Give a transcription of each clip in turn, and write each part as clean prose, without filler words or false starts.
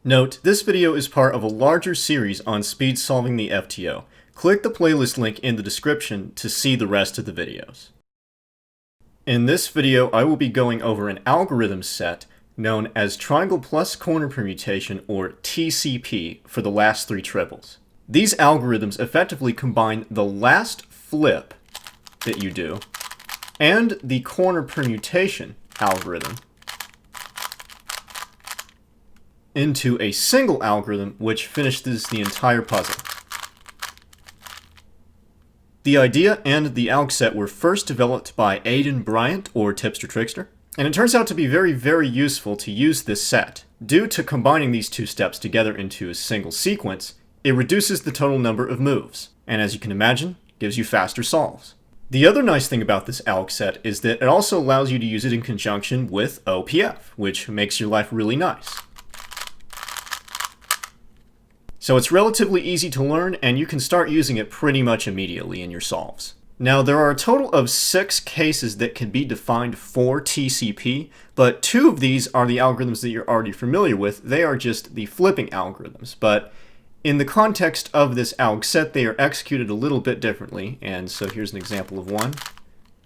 Note, this video is part of a larger series on speed solving the FTO. Click the playlist link in the description to see the rest of the videos. In this video, I will be going over an algorithm set known as triangle plus corner permutation, or TCP, for the last three triples. These algorithms effectively combine the last flip that you do and the corner permutation algorithm into a single algorithm which finishes the entire puzzle. The idea and the alg set were first developed by Aidan Bryant, or Tipster Trickster, and it turns out to be very useful to use this set. Due to combining these two steps together into a single sequence, it reduces the total number of moves, and as you can imagine, gives you faster solves. The other nice thing about this alg set is that it also allows you to use it in conjunction with OPF, which makes your life really nice. So it's relatively easy to learn, and you can start using it pretty much immediately in your solves. Now, there are a total of 6 cases that can be defined for TCP, but 2 of these are the algorithms that you're already familiar with. They are just the flipping algorithms, but in the context of this alg set, they are executed a little bit differently, and so here's an example of one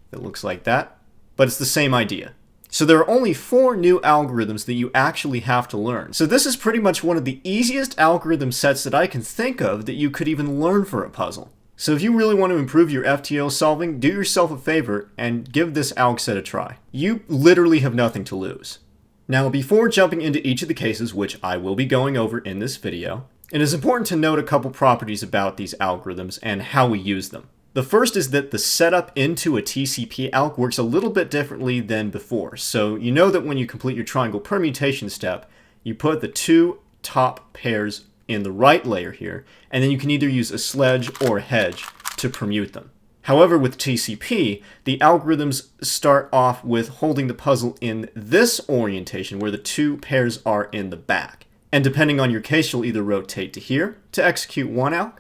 that looks like that, but it's the same idea. So there are only 4 new algorithms that you actually have to learn. So this is pretty much one of the easiest algorithm sets that I can think of that you could even learn for a puzzle. So if you really want to improve your FTO solving, do yourself a favor and give this alg set a try. You literally have nothing to lose. Now, before jumping into each of the cases, which I will be going over in this video, it is important to note a couple properties about these algorithms and how we use them. The first is that the setup into a TCP alg works a little bit differently than before. So you know that when you complete your triangle permutation step, you put the 2 top pairs in the right layer here, and then you can either use a sledge or a hedge to permute them. However, with TCP, the algorithms start off with holding the puzzle in this orientation where the 2 pairs are in the back. And depending on your case, you'll either rotate to here to execute one alg,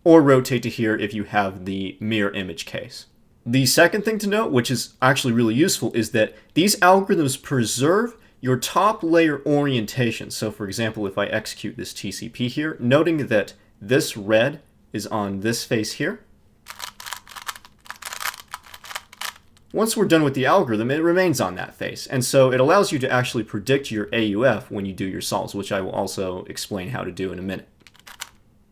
or rotate to here if you have the mirror image case. The second thing to note, which is actually really useful, is that these algorithms preserve your top layer orientation. So for example, if I execute this TCP here, noting that this red is on this face here, once we're done with the algorithm, it remains on that face. And so it allows you to actually predict your AUF when you do your solves, which I will also explain how to do in a minute.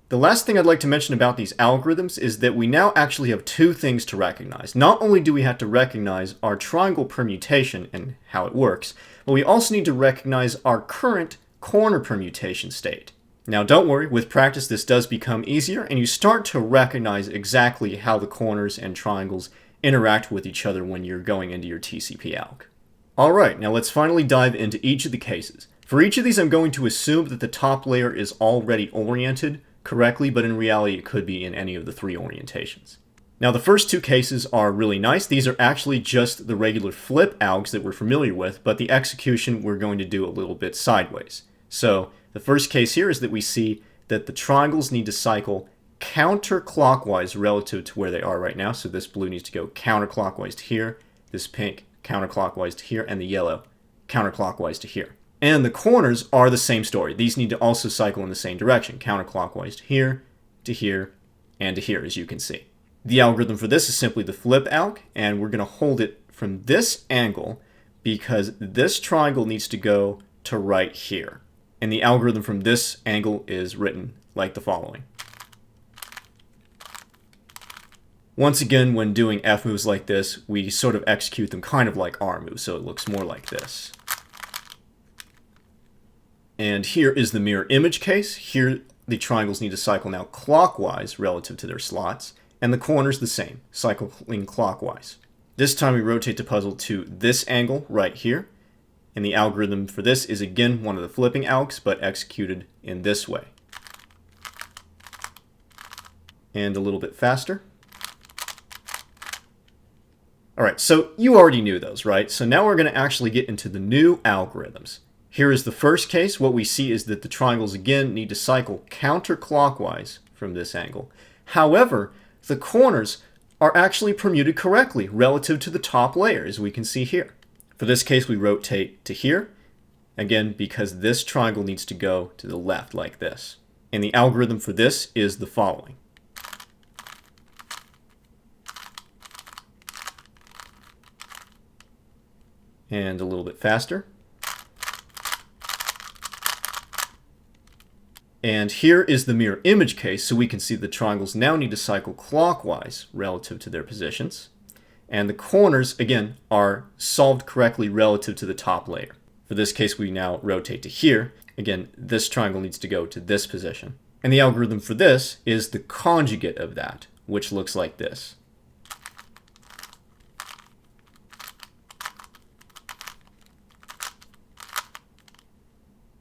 The last thing I'd like to mention about these algorithms is that we now actually have 2 things to recognize. Not only do we have to recognize our triangle permutation and how it works, but we also need to recognize our current corner permutation state. Now don't worry, with practice this does become easier, and you start to recognize exactly how the corners and triangles interact with each other when you're going into your TCP alg. Alright, now let's finally dive into each of the cases. For each of these, I'm going to assume that the top layer is already oriented correctly, but in reality it could be in any of the 3 orientations. Now the first 2 cases are really nice. These are actually just the regular flip algs that we're familiar with, but the execution we're going to do a little bit sideways. So the first case here is that we see that the triangles need to cycle counterclockwise relative to where they are right now. So this blue needs to go counterclockwise to here, this pink counterclockwise to here, and the yellow counterclockwise to here. And the corners are the same story. These need to also cycle in the same direction, counterclockwise to here, and to here, as you can see. The algorithm for this is simply the flip alg, and we're going to hold it from this angle because this triangle needs to go to right here. And the algorithm from this angle is written like the following. Once again, when doing F moves like this, we sort of execute them kind of like R moves, so it looks more like this. And here is the mirror image case. Here the triangles need to cycle now clockwise relative to their slots, and the corners the same, cycling clockwise. This time we rotate the puzzle to this angle right here, and the algorithm for this is again one of the flipping algs, but executed in this way. And a little bit faster. Alright, so you already knew those, right? So now we're going to actually get into the new algorithms. Here is the first case. What we see is that the triangles again need to cycle counterclockwise from this angle. However, the corners are actually permuted correctly relative to the top layer, as we can see here. For this case, we rotate to here, Again, because this triangle needs to go to the left like this. And the algorithm for this is the following. And a little bit faster. And here is the mirror image case, so we can see the triangles now need to cycle clockwise relative to their positions. And the corners, again, are solved correctly relative to the top layer. For this case, we now rotate to here. Again, this triangle needs to go to this position. And the algorithm for this is the conjugate of that, which looks like this.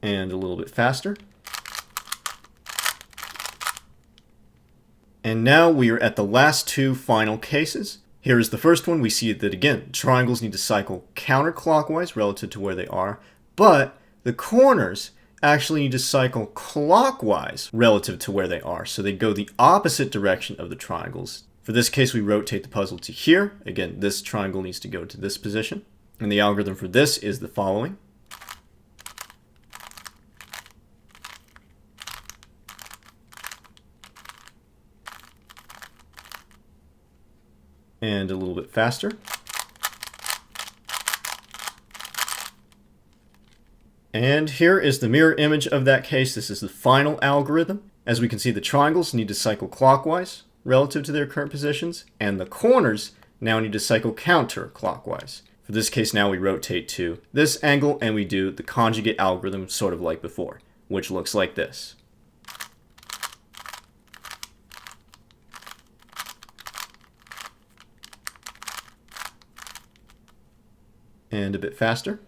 And a little bit faster. And now we are at the last two final cases. Here is the first one. We see that, again, triangles need to cycle counterclockwise relative to where they are, but the corners actually need to cycle clockwise relative to where they are. So they go the opposite direction of the triangles. For this case, we rotate the puzzle to here. Again, this triangle needs to go to this position. And the algorithm for this is the following. And a little bit faster. And here is the mirror image of that case. This is the final algorithm. As we can see, the triangles need to cycle clockwise relative to their current positions, and the corners now need to cycle counterclockwise. For this case, now we rotate to this angle and we do the conjugate algorithm sort of like before, which looks like this. And a bit faster.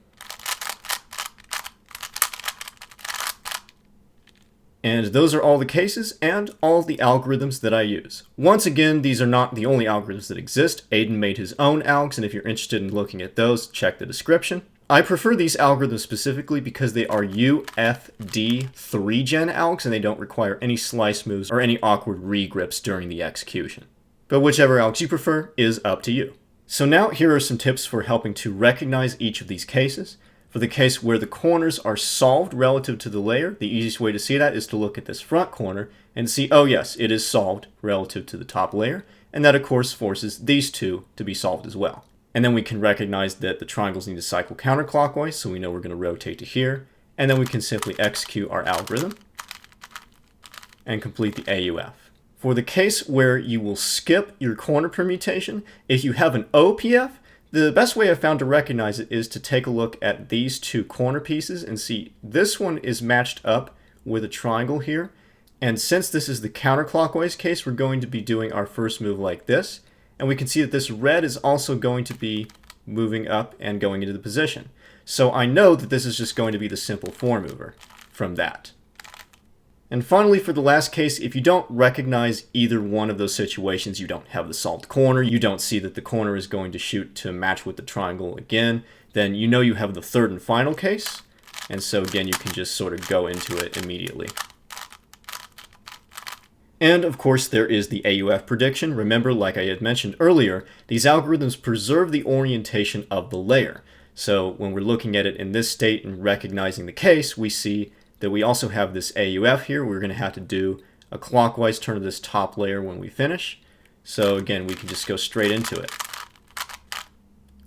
And those are all the cases and all the algorithms that I use. Once again, these are not the only algorithms that exist. Aiden made his own algs, and if you're interested in looking at those, check the description. I prefer these algorithms specifically because they are UFD 3-gen algs and they don't require any slice moves or any awkward regrips during the execution. But whichever algs you prefer is up to you. So now here are some tips for helping to recognize each of these cases. For the case where the corners are solved relative to the layer, the easiest way to see that is to look at this front corner and see, oh yes, it is solved relative to the top layer, and that of course forces these two to be solved as well. And then we can recognize that the triangles need to cycle counterclockwise, so we know we're going to rotate to here, and then we can simply execute our algorithm and complete the AUF. For the case where you will skip your corner permutation, if you have an OPF, the best way I've found to recognize it is to take a look at these two corner pieces and see this one is matched up with a triangle here. And since this is the counterclockwise case, we're going to be doing our first move like this. And we can see that this red is also going to be moving up and going into the position. So I know that this is just going to be the simple 4 mover from that. And finally, for the last case, if you don't recognize either one of those situations, you don't have the solved corner, you don't see that the corner is going to shoot to match with the triangle again, then you know you have the third and final case. And so again, you can just sort of go into it immediately. And of course, there is the AUF prediction. Remember, like I had mentioned earlier, these algorithms preserve the orientation of the layer. So when we're looking at it in this state and recognizing the case, we see that we also have this AUF here. We're going to have to do a clockwise turn of this top layer when we finish. So again, we can just go straight into it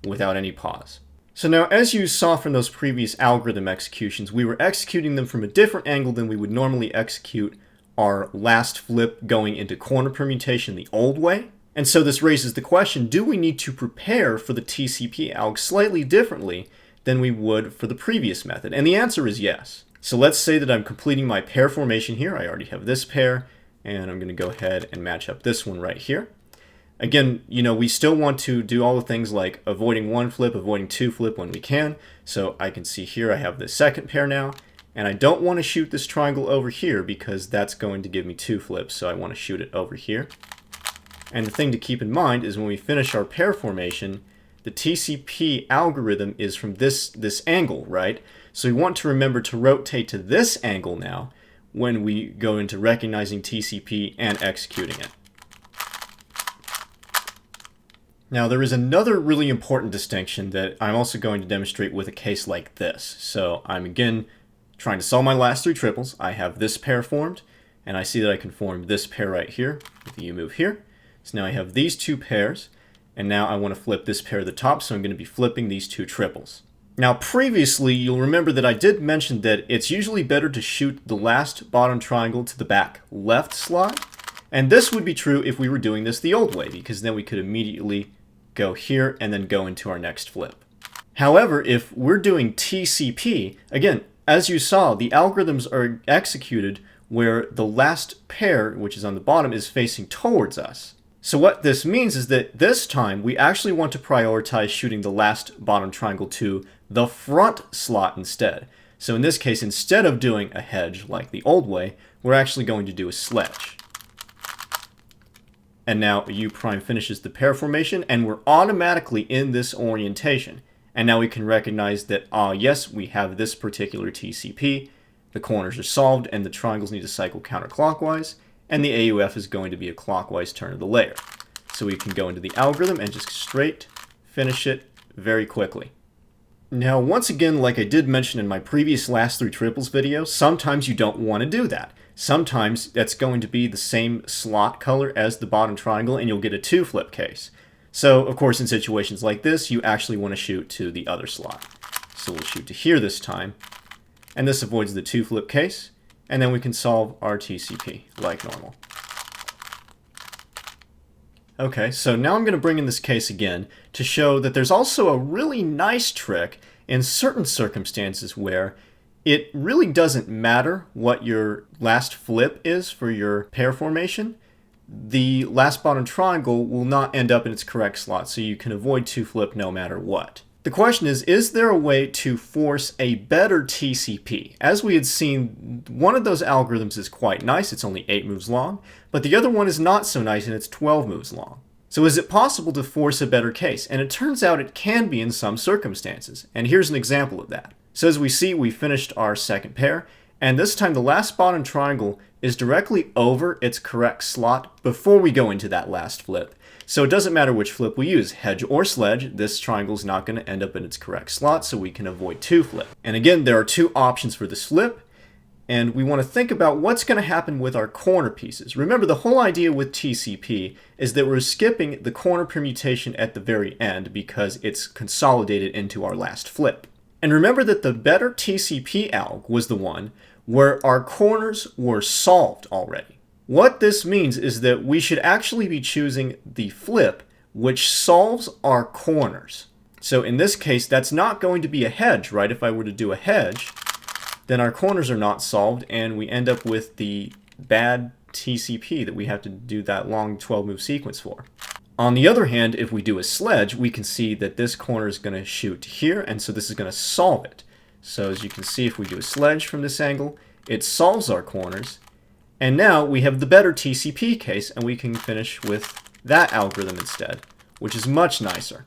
without any pause. So now, as you saw from those previous algorithm executions, we were executing them from a different angle than we would normally execute our last flip going into corner permutation the old way. And so this raises the question, do we need to prepare for the TCP alg slightly differently than we would for the previous method? And the answer is yes. So let's say that I'm completing my pair formation here. I already have this pair, and I'm going to go ahead and match up this one right here. Again, you know, we still want to do all the things like avoiding 1 flip, avoiding 2 flip when we can. So I can see here I have the second pair now, and I don't want to shoot this triangle over here because that's going to give me 2 flips, so I want to shoot it over here. And the thing to keep in mind is when we finish our pair formation, the TCP algorithm is from this angle, right? So we want to remember to rotate to this angle now when we go into recognizing TCP and executing it. Now there is another really important distinction that I'm also going to demonstrate with a case like this. So I'm again trying to solve my last three triples. I have this pair formed, and I see that I can form this pair right here with the U move here. So now I have these two pairs, and now I want to flip this pair at the top, so I'm going to be flipping these two triples. Now previously, you'll remember that I did mention that it's usually better to shoot the last bottom triangle to the back left slot, and this would be true if we were doing this the old way, because then we could immediately go here and then go into our next flip. However, if we're doing TCP, again, as you saw, the algorithms are executed where the last pair, which is on the bottom, is facing towards us. So what this means is that this time we actually want to prioritize shooting the last bottom triangle to the front slot instead. So in this case, instead of doing a hedge like the old way, we're actually going to do a sledge. And now U prime finishes the pair formation, and we're automatically in this orientation. And now we can recognize that, yes, we have this particular TCP, the corners are solved, and the triangles need to cycle counterclockwise, and the AUF is going to be a clockwise turn of the layer. So we can go into the algorithm and just straight finish it very quickly. Now, once again, like I did mention in my previous last three triples video, sometimes you don't want to do that. Sometimes that's going to be the same slot color as the bottom triangle, and you'll get a two flip case. So, of course, in situations like this, you actually want to shoot to the other slot. So we'll shoot to here this time, and this avoids the two flip case, and then we can solve our TCP like normal. Okay, so now I'm going to bring in this case again to show that there's also a really nice trick in certain circumstances where it really doesn't matter what your last flip is for your pair formation. The last bottom triangle will not end up in its correct slot, so you can avoid two flip no matter what. The question is there a way to force a better TCP? As we had seen, one of those algorithms is quite nice, it's only 8 moves long, but the other one is not so nice and it's 12 moves long. So is it possible to force a better case? And it turns out it can be in some circumstances, and here's an example of that. So as we see, we finished our second pair, and this time the last bottom triangle is directly over its correct slot before we go into that last flip. So it doesn't matter which flip we use, hedge or sledge, this triangle is not going to end up in its correct slot, so we can avoid two flip. And again, there are two options for this flip, and we want to think about what's going to happen with our corner pieces. Remember, the whole idea with TCP is that we're skipping the corner permutation at the very end because it's consolidated into our last flip. And remember that the better TCP alg was the one where our corners were solved already. What this means is that we should actually be choosing the flip which solves our corners. So in this case, that's not going to be a hedge, right? If I were to do a hedge, then our corners are not solved, and we end up with the bad TCP that we have to do that long 12-move sequence for. On the other hand, if we do a sledge, we can see that this corner is going to shoot here, and so this is going to solve it. So as you can see, if we do a sledge from this angle, it solves our corners. And now we have the better TCP case, and we can finish with that algorithm instead, which is much nicer.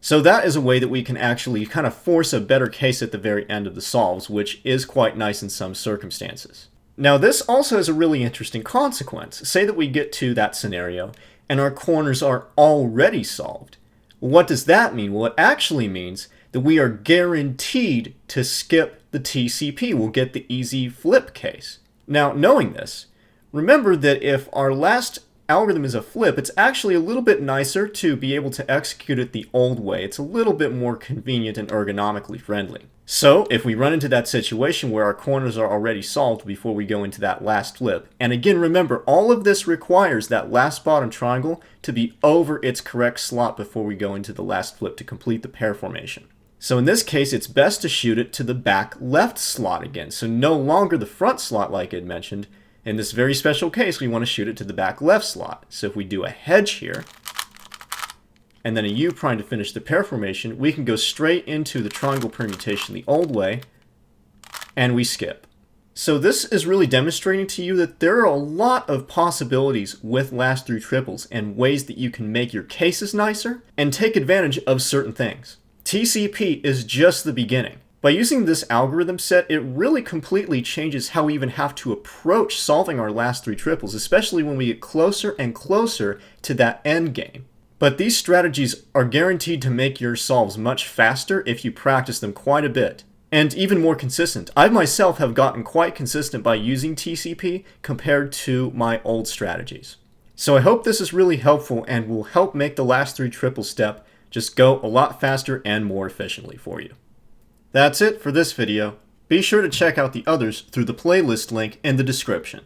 So that is a way that we can actually kind of force a better case at the very end of the solves, which is quite nice in some circumstances. Now this also has a really interesting consequence. Say that we get to that scenario, and our corners are already solved. What does that mean? Well, it actually means that we are guaranteed to skip the TCP. We'll get the easy flip case. Now, knowing this, remember that if our last algorithm is a flip, it's actually a little bit nicer to be able to execute it the old way. It's a little bit more convenient and ergonomically friendly. So if we run into that situation where our corners are already solved before we go into that last flip, and again remember, all of this requires that last bottom triangle to be over its correct slot before we go into the last flip to complete the pair formation. So in this case, it's best to shoot it to the back left slot again, so no longer the front slot like I had mentioned. In this very special case, we want to shoot it to the back left slot. So if we do a hedge here, and then a U prime to finish the pair formation, we can go straight into the triangle permutation the old way, and we skip. So this is really demonstrating to you that there are a lot of possibilities with last three triples and ways that you can make your cases nicer and take advantage of certain things. TCP is just the beginning. By using this algorithm set, it really completely changes how we even have to approach solving our last three triples, especially when we get closer and closer to that end game. But these strategies are guaranteed to make your solves much faster if you practice them quite a bit, and even more consistent. I myself have gotten quite consistent by using TCP compared to my old strategies. So I hope this is really helpful and will help make the last 3 triple step just go a lot faster and more efficiently for you. That's it for this video. Be sure to check out the others through the playlist link in the description.